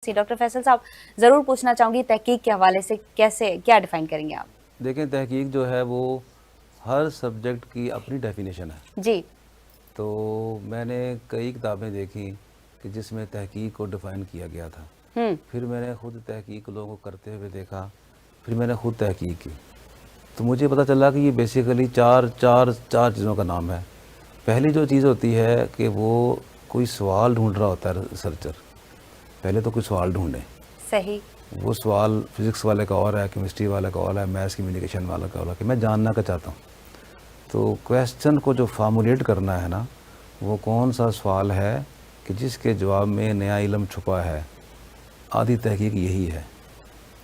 थी। डॉक्टर फैसल साहब, ज़रूर पूछना चाहूँगी तहकीक के हवाले से कैसे क्या डिफ़ाइन करेंगे आप? देखें, तहकीक जो है वो हर सब्जेक्ट की अपनी डेफिनेशन है। जी। तो मैंने कई किताबें देखी कि जिसमें तहकीक को डिफ़ाइन किया गया था। हुँ। फिर मैंने खुद तहकीक लोगों को करते हुए देखा, फिर मैंने खुद तहकीक की। तो मुझे पता चला कि ये बेसिकली चार चार चार चीज़ों का नाम है। पहली जो चीज़ होती है कि वो कोई सवाल ढूंढ रहा होता है रिसर्चर। पहले तो कोई सवाल ढूंढे, सही। वो सवाल फिज़िक्स वाले का और है, केमिस्ट्री वाले का और है, मैथ्स कम्युनिकेशन वाले का और है कि मैं जानना क्या चाहता हूँ। तो क्वेश्चन को जो फार्मूलेट करना है ना, वो कौन सा सवाल है कि जिसके जवाब में नया इल्म छुपा है। आधी तहकीक यही है,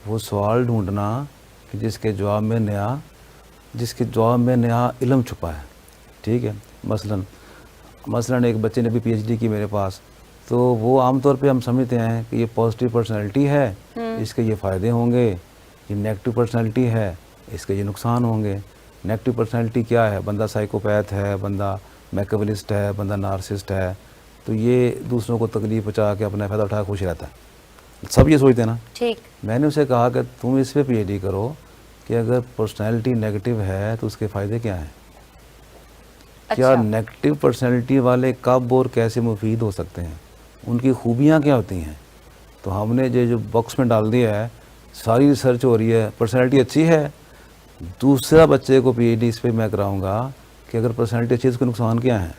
वो सवाल ढूंढना कि जिसके जवाब में नया इल्म छुपा है। ठीक है, मसलन एक बच्चे ने भी पीएचडी की मेरे पास, तो वो आमतौर पे हम समझते हैं कि ये पॉजिटिव पर्सनैलिटी है, इसके ये फ़ायदे होंगे। ये नेगेटिव पर्सनैलिटी है, इसके ये नुकसान होंगे। नेगेटिव पर्सनैलिटी क्या है? बंदा साइकोपैथ है, बंदा मैकेवलिस्ट है, बंदा नार्सिसिस्ट है, तो ये दूसरों को तकलीफ पहुँचा के अपना फ़ायदा उठा खुश रहता है। सब ये सोचते हैं ना। ठीक। मैंने उसे कहा कि तुम इस पे पीएचडी करो कि अगर पर्सनैलिटी नेगेटिव है तो उसके फ़ायदे क्या हैं। क्या अच्छा। नेगेटिव पर्सनैलिटी वाले कब और कैसे मुफीद हो सकते हैं, उनकी खूबियाँ क्या होती हैं। तो हमने जो बॉक्स में डाल दिया है, सारी रिसर्च हो रही है, पर्सनैलिटी अच्छी है, दूसरा बच्चे को पीएचडी इस पे मैं कराऊंगा कि अगर पर्सनैलिटी अच्छी है उसके नुकसान क्या हैं।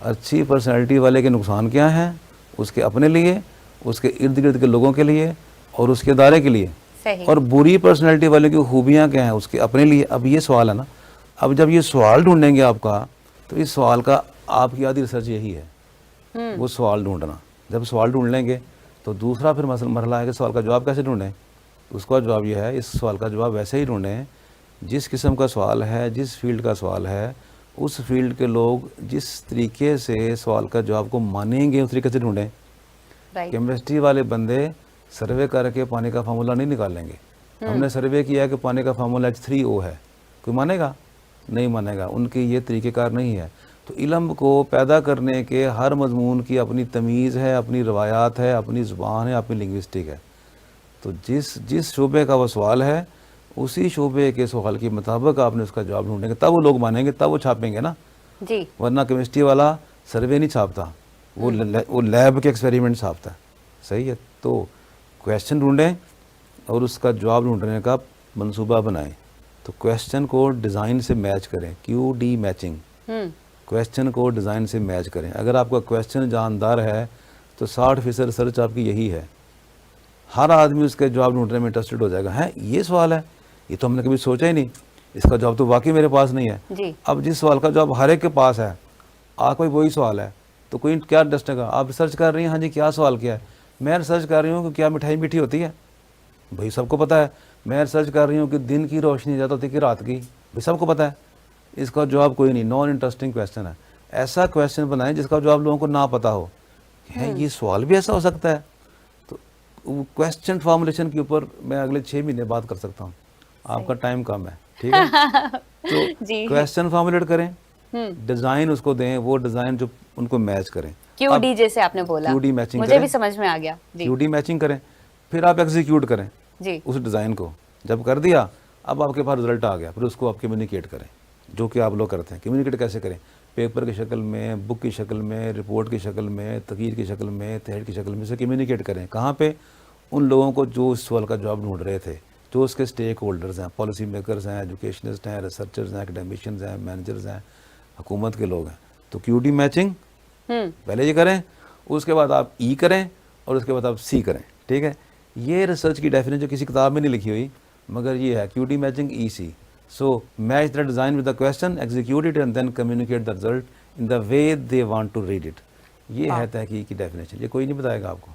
अच्छी पर्सनैलिटी वाले के नुकसान क्या हैं, उसके अपने लिए, उसके इर्द गिर्द के लोगों के लिए और उसके इदारे के लिए। सही। और बुरी पर्सनैलिटी वाले की खूबियाँ क्या हैं, उसके अपने लिए। अब ये सवाल है ना, अब जब ये सवाल ढूंढेंगे आपका, तो इस सवाल का आपकी आधी रिसर्च यही है, वो सवाल ढूंढना। जब सवाल ढूंढ लेंगे तो दूसरा फिर मरहला है कि सवाल का जवाब कैसे ढूंढें। उसका जवाब ये है, इस सवाल का जवाब वैसे ही ढूंढें जिस किस्म का सवाल है, जिस फील्ड का सवाल है, उस फील्ड के लोग जिस तरीके से सवाल का जवाब को मानेंगे उस तरीके से ढूंढें। राइट। केमिस्ट्री वाले बंदे सर्वे करके पानी का फार्मूला नहीं निकालेंगे। हमने सर्वे किया कि पानी का फार्मूला H3O है, कोई मानेगा? नहीं मानेगा। उनके ये तरीक़ेकार नहीं है। तो इल्म को पैदा करने के हर मजमून की अपनी तमीज़ है, अपनी रवायात है, अपनी ज़ुबान है, अपनी लिंग्विस्टिक है। तो जिस शोबे का वो सवाल है, उसी शोबे के सवाल के मुताबिक आपने उसका जवाब ढूंढेंगे, तब वो लोग मानेंगे, तब वो छापेंगे ना। जी। वरना केमिस्ट्री वाला सर्वे नहीं छापता, वो लैब के एक्सपेरिमेंट छापता है। सही है। तो क्वेश्चन ढूंढें और उसका जवाब ढूंढने का मंसूबा बनाएं। तो क्वेश्चन को डिज़ाइन से मैच करें, QD मैचिंग। क्वेश्चन को डिज़ाइन से मैच करें। अगर आपका क्वेश्चन जानदार है तो 60% रिसर्च आपकी यही है। हर आदमी उसके जवाब ढूंढने में इंटरेस्टेड हो जाएगा। है ये सवाल है, ये तो हमने कभी सोचा ही नहीं, इसका जवाब तो वाकई मेरे पास नहीं है। जी। अब जिस सवाल का जवाब हर एक के पास है, कोई वही सवाल है, तो कोई क्या इंटरेस्ट है। आप रिसर्च कर रही हैं, हाँ जी क्या सवाल किया है। मैं रिसर्च कर रही हूँ कि क्या मिठाई मीठी होती है, भाई सबको पता है। मैं रिसर्च कर रही हूँ कि दिन की रोशनी ज़्यादा होती है कि रात की, भाई सबको पता है। इसका जवाब कोई नहीं, नॉन इंटरेस्टिंग क्वेश्चन है। ऐसा क्वेश्चन बनाएं जिसका जवाब लोगों को ना पता हो, है ये सवाल भी ऐसा हो सकता है। तो क्वेश्चन फॉर्मुलेशन के ऊपर मैं अगले 6 महीने बात कर सकता हूँ, आपका टाइम कम है। ठीक है। तो जी। क्वेश्चन फॉर्मुलेट करें, डिज़ाइन उसको दें, वो डिज़ाइन जो उनको मैच करें। QD जैसे आपने बोला, QD मैचिंग मुझे करें, भी समझ में आ गया। जी। QD मैचिंग करें, फिर आप एग्जीक्यूट करें जी। उस डिज़ाइन को। जब कर दिया, अब आपके पास रिजल्ट आ गया, फिर उसको आप कम्युनिकेट करें, जो कि आप लोग करते हैं। कम्युनिकेट कैसे करें? पेपर की शक्ल में, बुक की शक्ल में, रिपोर्ट की शक्ल में, तकीर की शक्ल में, तहरीर की शक्ल में से कम्युनिकेट करें। कहाँ पे? उन लोगों को जो इस सवाल का जवाब ढूंढ रहे थे, जो उसके स्टेक होल्डर्स हैं, पॉलिसी मेकर्स हैं, एजुकेशनिस्ट हैं, रिसर्चर्स हैं, एकेडमिशियंस हैं, मैनेजर्स हैं, हुकूमत के लोग हैं। तो QD मैचिंग पहले ये करें, उसके बाद आप E करें और उसके बाद आप C करें। ठीक है। ये रिसर्च की डेफिनेशन जो किसी किताब में नहीं लिखी हुई, मगर ये है QD matching EC। So match the design with the question, execute it and then communicate the result in the way they want to read it. ये है तहकीक की डेफिनेशन, ये कोई नहीं बताएगा आपको।